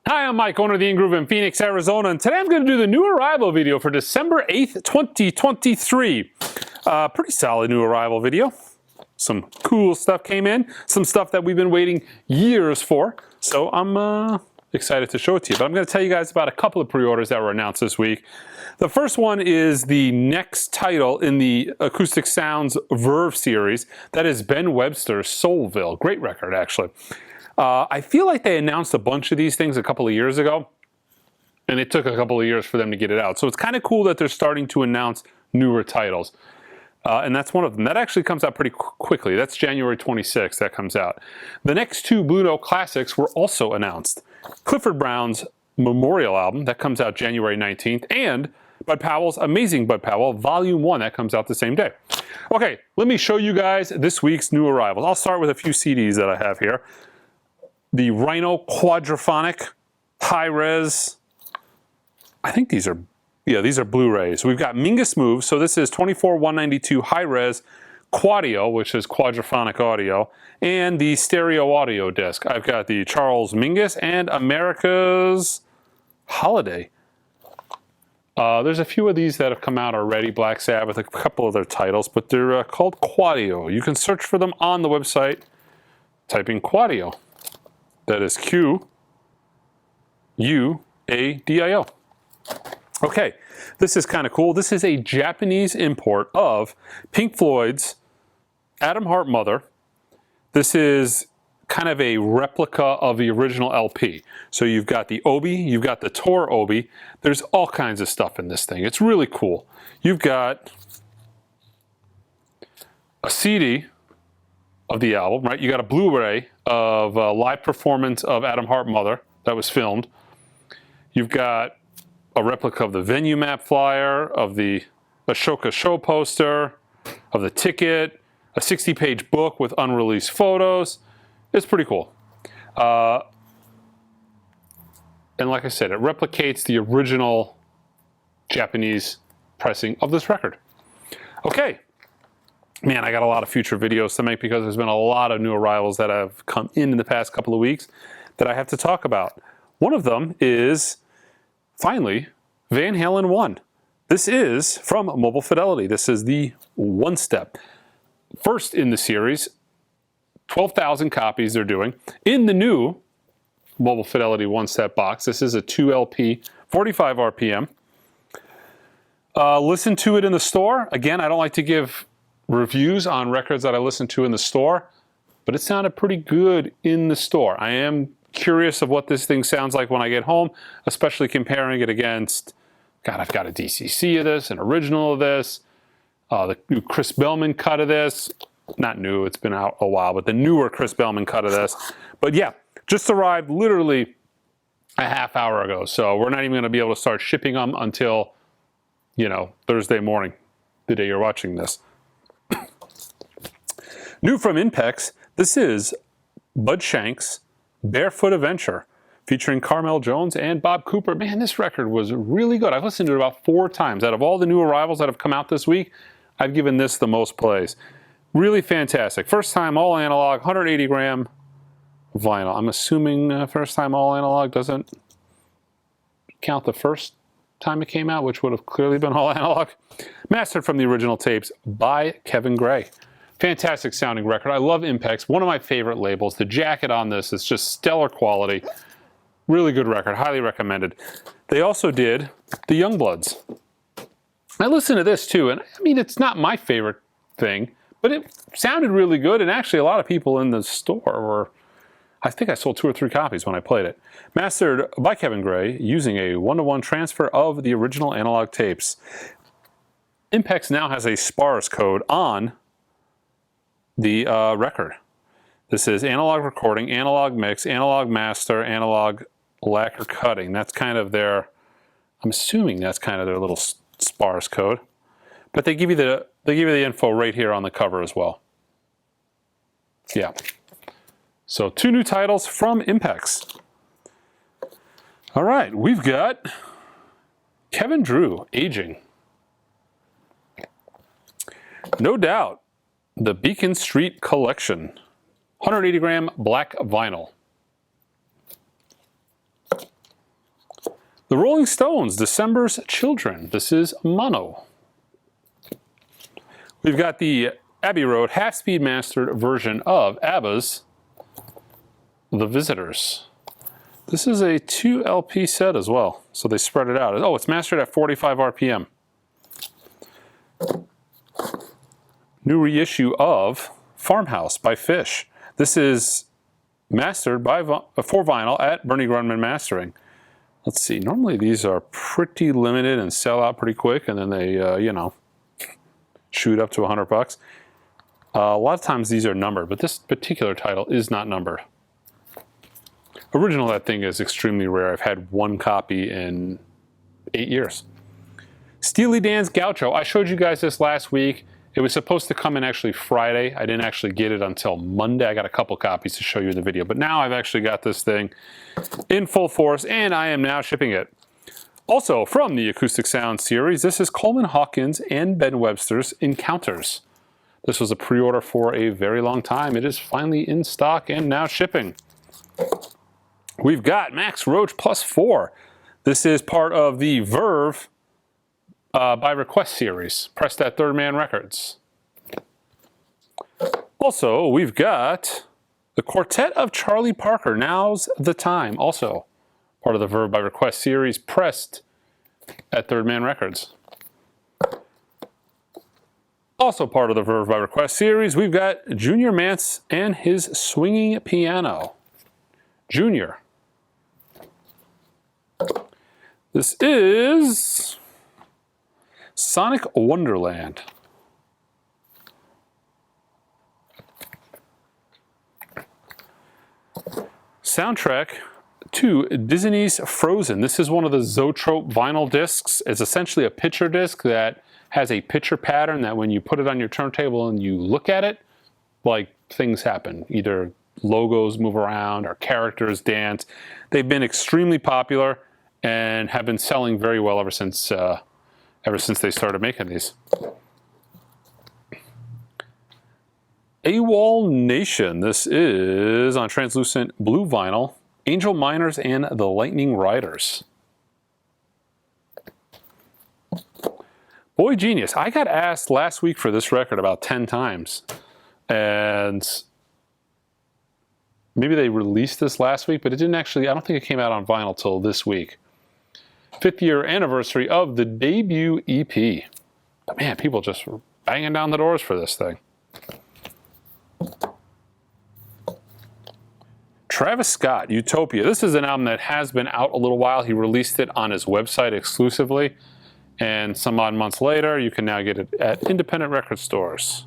Hi, I'm Mike, owner of the In-Groove in Phoenix, Arizona, and today I'm going to do the new arrival video for December 8th, 2023. Pretty solid new arrival video. Some cool stuff came in, some stuff that we've been waiting years for, so I'm excited to show it to you. But I'm going to tell you guys about a couple of pre-orders that were announced this week. The first one is the next title in the Acoustic Sounds Verve series. That is Ben Webster's Soulville. Great record, actually. I feel like they announced a bunch of these things a couple of years ago, and it took a couple of years for them to get it out. So it's kind of cool that they're starting to announce newer titles. And that's one of them. That actually comes out pretty quickly. That's January 26th that comes out. The next two Blue Note classics were also announced. Clifford Brown's Memorial album, that comes out January 19th, and Bud Powell's Amazing Bud Powell Volume 1, that comes out the same day. Okay, let me show you guys this week's new arrivals. I'll start with a few CDs that I have here. The Rhino Quadraphonic High-Res, I think these are Blu-rays. We've got Mingus Move, so this is 24-192 High-Res Quadio, which is quadraphonic audio, and the stereo audio disc. I've got the Charles Mingus and America's Holiday. There's a few of these that have come out already, Black Sabbath, a couple of their titles, but they're called Quadio. You can search for them on the website, type in Quadio. That is Q-U-A-D-I-O. Okay, this is kind of cool. This is a Japanese import of Pink Floyd's Atom Heart Mother. This is kind of a replica of the original LP. So you've got the Obi, you've got the Tour Obi. There's all kinds of stuff in this thing. It's really cool. You've got a CD of the album, right? You got a Blu-ray of a live performance of Atom Heart Mother that was filmed. You've got a replica of the venue map flyer, of the Ashoka show poster, of the ticket, a 60-page book with unreleased photos. It's pretty cool. And like I said, it replicates the original Japanese pressing of this record. Okay. Man, I got a lot of future videos to make because there's been a lot of new arrivals that have come in the past couple of weeks that I have to talk about. One of them is, finally, Van Halen 1. This is from Mobile Fidelity. This is the One Step. First in the series, 12,000 copies they're doing. In the new Mobile Fidelity One Step box, this is a 2LP, 45 RPM. Listen to it in the store. Again, I don't like to give reviews on records that I listen to in the store, but it sounded pretty good in the store. I am curious of what this thing sounds like when I get home, especially comparing it against, God, I've got a DCC of this, an original of this, the new Chris Bellman cut of this. Not new, it's been out a while, but the newer Chris Bellman cut of this. But yeah, just arrived literally a half hour ago, so we're not even going to be able to start shipping them until, you know, Thursday morning, the day you're watching this. New from Impex, this is Bud Shank's Barefoot Adventure, featuring Carmel Jones and Bob Cooper. Man, this record was really good. I've listened to it about 4 times. Out of all the new arrivals that have come out this week, I've given this the most plays. Really fantastic. First time all analog, 180 gram vinyl. I'm assuming first time all analog doesn't count the first time it came out, which would have clearly been all analog. Mastered from the original tapes by Kevin Gray. Fantastic sounding record. I love Impex, one of my favorite labels. The jacket on this is just stellar quality. Really good record, highly recommended. They also did the Youngbloods. I listened to this too, and I mean, it's not my favorite thing, but it sounded really good, and actually a lot of people in the store were, I think I sold 2 or 3 copies when I played it. Mastered by Kevin Gray using a 1-to-1 transfer of the original analog tapes. Impex now has a sparse code on the record. This is analog recording, analog mix, analog master, analog lacquer cutting. That's kind of their, I'm assuming that's kind of their little sparse code. But they give you the info right here on the cover as well. Yeah. So 2 new titles from Impex. All right, we've got Kevin Drew, Aging. No Doubt, the Beacon Street Collection, 180 gram black vinyl. The Rolling Stones, December's Children. This is mono. We've got the Abbey Road half-speed mastered version of ABBA's The Visitors. This is a 2 LP set as well, so they spread it out. Oh, it's mastered at 45 RPM. New reissue of Farmhouse by Phish. This is mastered for vinyl at Bernie Grundman Mastering. Let's see, normally these are pretty limited and sell out pretty quick, and then they, you know, shoot up to $100. A lot of times these are numbered, but this particular title is not numbered. Original, that thing is extremely rare. I've had one copy in 8 years. Steely Dan's Gaucho. I showed you guys this last week. It was supposed to come in actually Friday. I didn't actually get it until Monday. I got a couple copies to show you in the video, but now I've actually got this thing in full force, and I am now shipping it. Also, from the Acoustic Sound series, this is Coleman Hawkins and Ben Webster's Encounters. This was a pre-order for a very long time. It is finally in stock and now shipping. We've got Max Roach Plus 4. This is part of the Verve by Request series, pressed at Third Man Records. Also, we've got the Quartet of Charlie Parker, Now's the Time, also part of the Verve by Request series, pressed at Third Man Records. Also part of the Verve by Request series, we've got Junior Mance and his Swinging Piano. Junior. This is Sonic Wonderland. Soundtrack to Disney's Frozen. This is one of the Zoetrope vinyl discs. It's essentially a picture disc that has a picture pattern that when you put it on your turntable and you look at it, like things happen. Either logos move around or characters dance. They've been extremely popular and have been selling very well ever since they started making these. AWOL Nation. This is on translucent blue vinyl. Angel Miners and the Lightning Riders. Boy Genius. I got asked last week for this record about 10 times. And maybe they released this last week, but it didn't actually, I don't think it came out on vinyl till this week. 5th year anniversary of the debut EP. But man, people just were banging down the doors for this thing. Travis Scott, Utopia. This is an album that has been out a little while. He released it on his website exclusively. And some odd months later, you can now get it at independent record stores.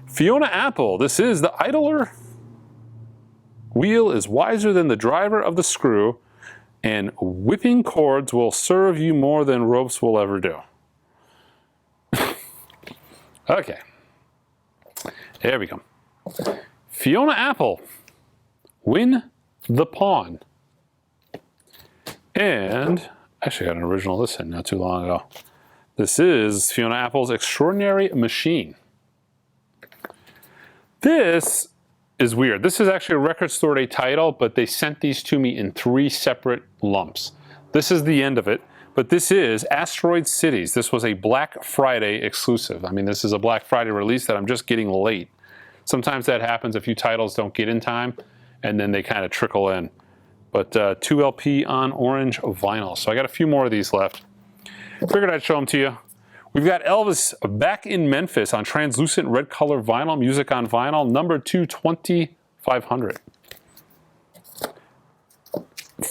Fiona Apple. This is The Idler Wheel is wiser than the driver of the screw, and whipping cords will serve you more than ropes will ever do. Okay. There we go. Fiona Apple, Win the Pawn. And actually I got an original listen not too long ago. This is Fiona Apple's Extraordinary Machine. This is weird. This is actually a Record Store Day title, but they sent these to me in 3 separate lumps. This is the end of it, but this is Asteroid Cities. This was a Black Friday exclusive. I mean, this is a Black Friday release that I'm just getting late. Sometimes that happens. A few titles don't get in time, and then they kind of trickle in. But 2 LP on orange vinyl. So I got a few more of these left. Figured I'd show them to you. We've got Elvis back in Memphis on translucent red color vinyl, music on vinyl, number 22500.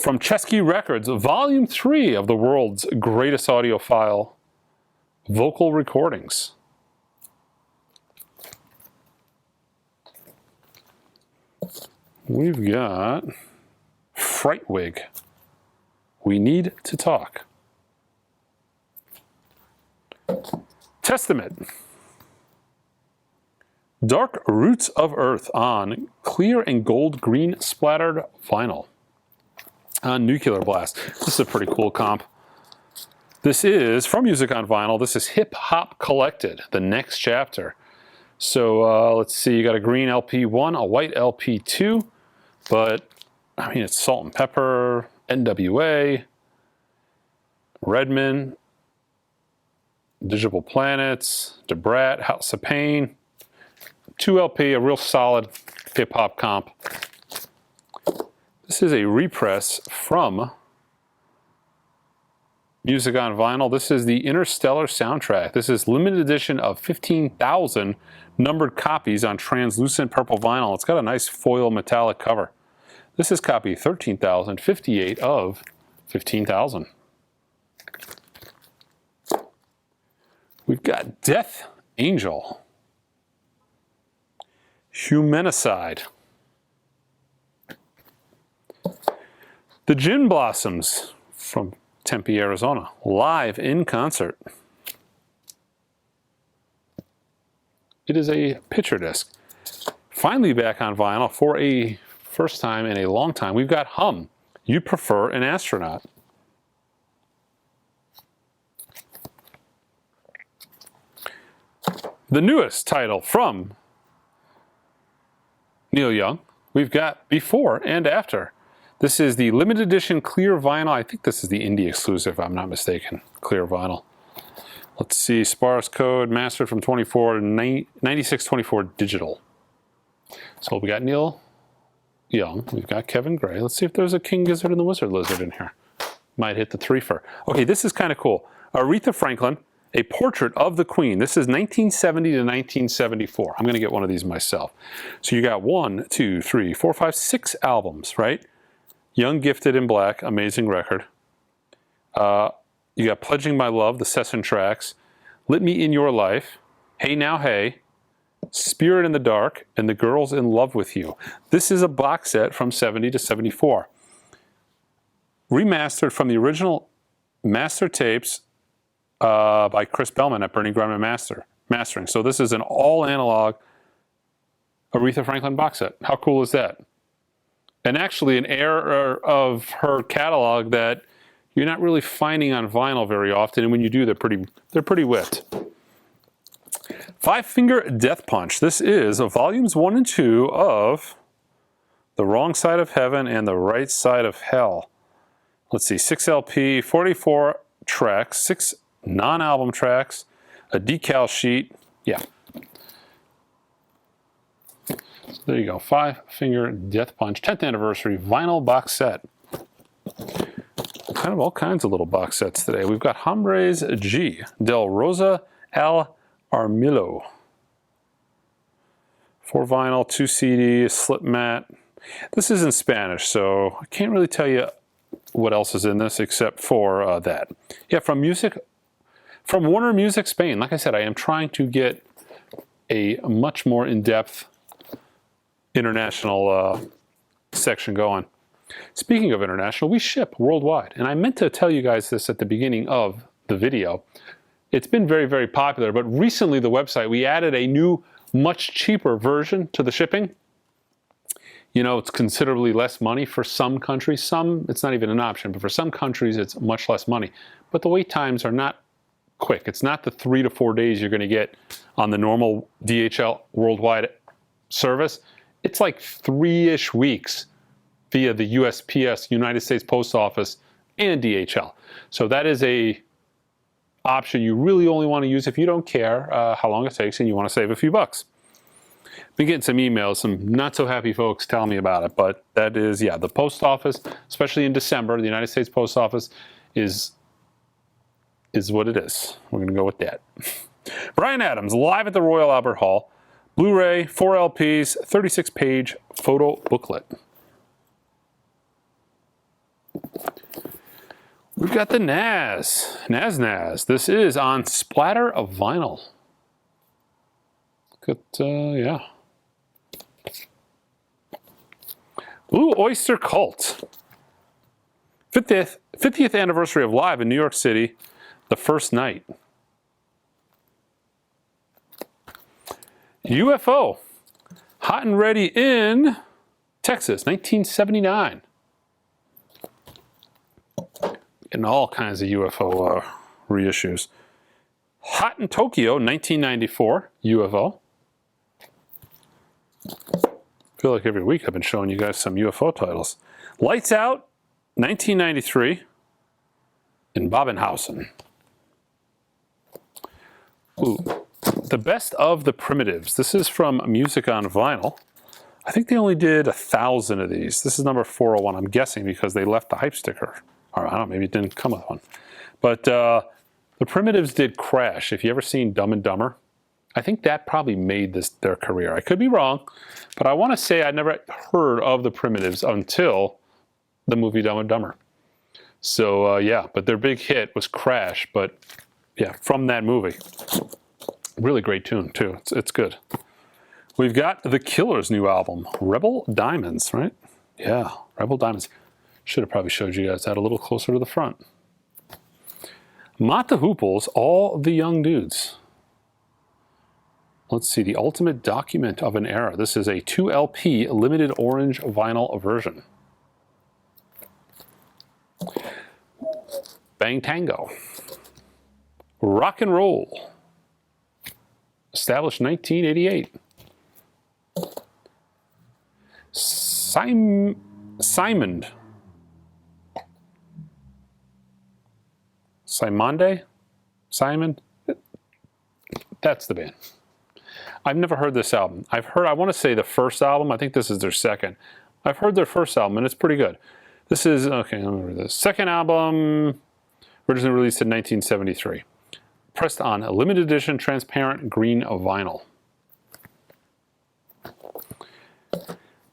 From Chesky Records, volume 3 of the world's greatest audiophile vocal recordings. We've got Frightwig, We Need to Talk. Testament, Dark Roots of Earth on clear and gold green splattered vinyl. On Nuclear Blast. This is a pretty cool comp. This is from Music on Vinyl. This is Hip Hop Collected, the next chapter. So let's see, you got a green LP1, a white LP2, but I mean, it's Salt and Pepper, NWA, Redman, Digital Planets, Debrat, House of Pain, 2LP, a real solid hip-hop comp. This is a repress from Music on Vinyl. This is the Interstellar soundtrack. This is limited edition of 15,000 numbered copies on translucent purple vinyl. It's got a nice foil metallic cover. This is copy 13,058 of 15,000. We've got Death Angel, Humanicide, The Gin Blossoms from Tempe, Arizona, live in concert. It is a picture disc. Finally back on vinyl for a first time in a long time. We've got Hum, You Prefer an Astronaut. The newest title from Neil Young, we've got Before and After. This is the limited edition clear vinyl. I think this is the indie exclusive, if I'm not mistaken. Clear vinyl. Let's see, sparse code, mastered from 24 to 9624 digital. So we got Neil Young, we've got Kevin Gray. Let's see if there's a King Gizzard and the Wizard Lizard in here. Might hit the threefer. Okay, this is kind of cool. Aretha Franklin, A Portrait of the Queen. This is 1970 to 1974. I'm going to get one of these myself. So you got 1, 2, 3, 4, 5, 6 albums, right? Young, Gifted in Black, amazing record. You got Pledging My Love, the session tracks, Let Me In Your Life, Hey Now Hey, Spirit in the Dark, and The Girls in Love With You. This is a box set from 70 to 74. Remastered from the original master tapes by Chris Bellman at Bernie Grunman Mastering. So this is an all analog Aretha Franklin box set. How cool is that? And actually an era of her catalog that you're not really finding on vinyl very often, and when you do, they're pretty whipped. Five Finger Death Punch. This is volumes 1 and 2 of The Wrong Side of Heaven and The Right Side of Hell. Let's see, 6 LP, 44 tracks, 6 non-album tracks, a decal sheet. Yeah. So there you go, Five Finger Death Punch, 10th anniversary vinyl box set. Kind of all kinds of little box sets today. We've got Hombres G, Del Rosa Al Armillo. 4 vinyl, 2 CD, slip mat. This is in Spanish, so I can't really tell you what else is in this except for that. Yeah, from Warner Music Spain. Like I said, I am trying to get a much more in-depth international section going. Speaking of international, we ship worldwide. And I meant to tell you guys this at the beginning of the video. It's been very, very popular, but recently the website, we added a new, much cheaper version to the shipping. You know, it's considerably less money for some countries. Some, it's not even an option, but for some countries, it's much less money. But the wait times are not quick. It's not the 3 to 4 days you're going to get on the normal DHL worldwide service. It's like 3-ish weeks via the USPS, United States Post Office, and DHL. So that is a option you really only want to use if you don't care how long it takes and you want to save a few bucks. Been getting some emails, some not so happy folks telling me about it, but that is, yeah, the post office, especially in December, the United States Post Office is what it is. We're going to go with that. Bryan Adams, live at the Royal Albert Hall. Blu-ray, 4 LPs, 36-page photo booklet. We've got the Nas. This is on splatter of vinyl. Look at, yeah. Blue Oyster Cult. 50th anniversary of Live in New York City, the first night. UFO. Hot and Ready in Texas, 1979. And all kinds of UFO reissues. Hot in Tokyo, 1994, UFO. I feel like every week I've been showing you guys some UFO titles. Lights Out, 1993. in Babenhausen. Ooh. The Best of the Primitives. This is from Music on Vinyl. I think they only did 1,000 of these. This is number 401, I'm guessing, because they left the hype sticker. Or I don't know, maybe it didn't come with one. But the Primitives did Crash. If you ever seen Dumb and Dumber, I think that probably made this their career. I could be wrong, but I want to say I never heard of the Primitives until the movie Dumb and Dumber. So yeah, but their big hit was Crash. But yeah, from that movie. Really great tune too. It's good. We've got The Killer's new album, Rebel Diamonds, right? Yeah, Rebel Diamonds. Should have probably showed you guys that a little closer to the front. Mott the Hooples, All the Young Dudes. Let's see, The Ultimate Document of an Era. This is a 2LP limited orange vinyl version. Bang Tango. Rock and Roll. Established 1988. Simon. Simonde? Simon? That's the band. I've never heard this album. I want to say the first album. I think this is their second. I've heard their first album, and it's pretty good. This is, okay, let me read this. Second album, originally released in 1973. Pressed on a limited edition transparent green vinyl.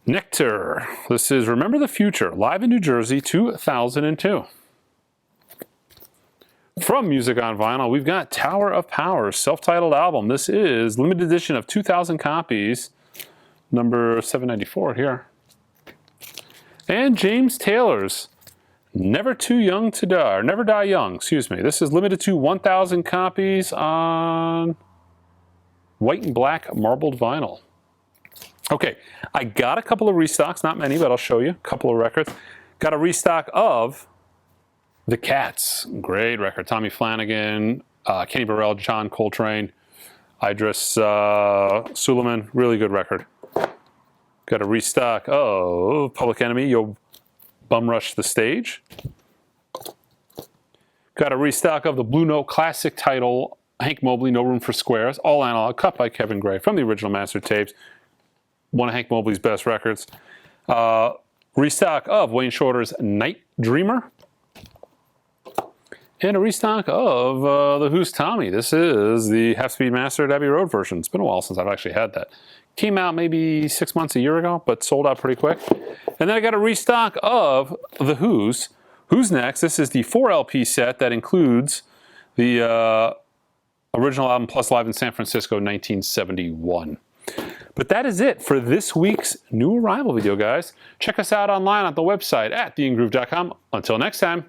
Nectar. This is Remember the Future, live in New Jersey, 2002. From Music on Vinyl, we've got Tower of Power, self-titled album. This is limited edition of 2,000 copies, number 794 here. And James Taylor's Never Too Young to Die, or Never Die Young, excuse me. This is limited to 1,000 copies on white and black marbled vinyl. Okay, I got a couple of restocks, not many, but I'll show you a couple of records. Got a restock of The Cats, great record. Tommy Flanagan, Kenny Burrell, John Coltrane, Idris Suleiman, really good record. Got a restock of Public Enemy, Yo Bum Rush the Stage. Got a restock of the Blue Note classic title, Hank Mobley, No Room for Squares, all analog, cut by Kevin Gray from the original master tapes. One of Hank Mobley's best records. Restock of Wayne Shorter's Night Dreamer. And a restock of The Who's Tommy. This is the half-speed mastered Abbey Road version. It's been a while since I've actually had that. Came out maybe 6 months, a year ago, but sold out pretty quick. And then I got a restock of The Who's. Who's Next? This is the 4LP set that includes the original album plus Live in San Francisco 1971. But that is it for this week's New Arrival video, guys. Check us out online on the website at theingroove.com. Until next time.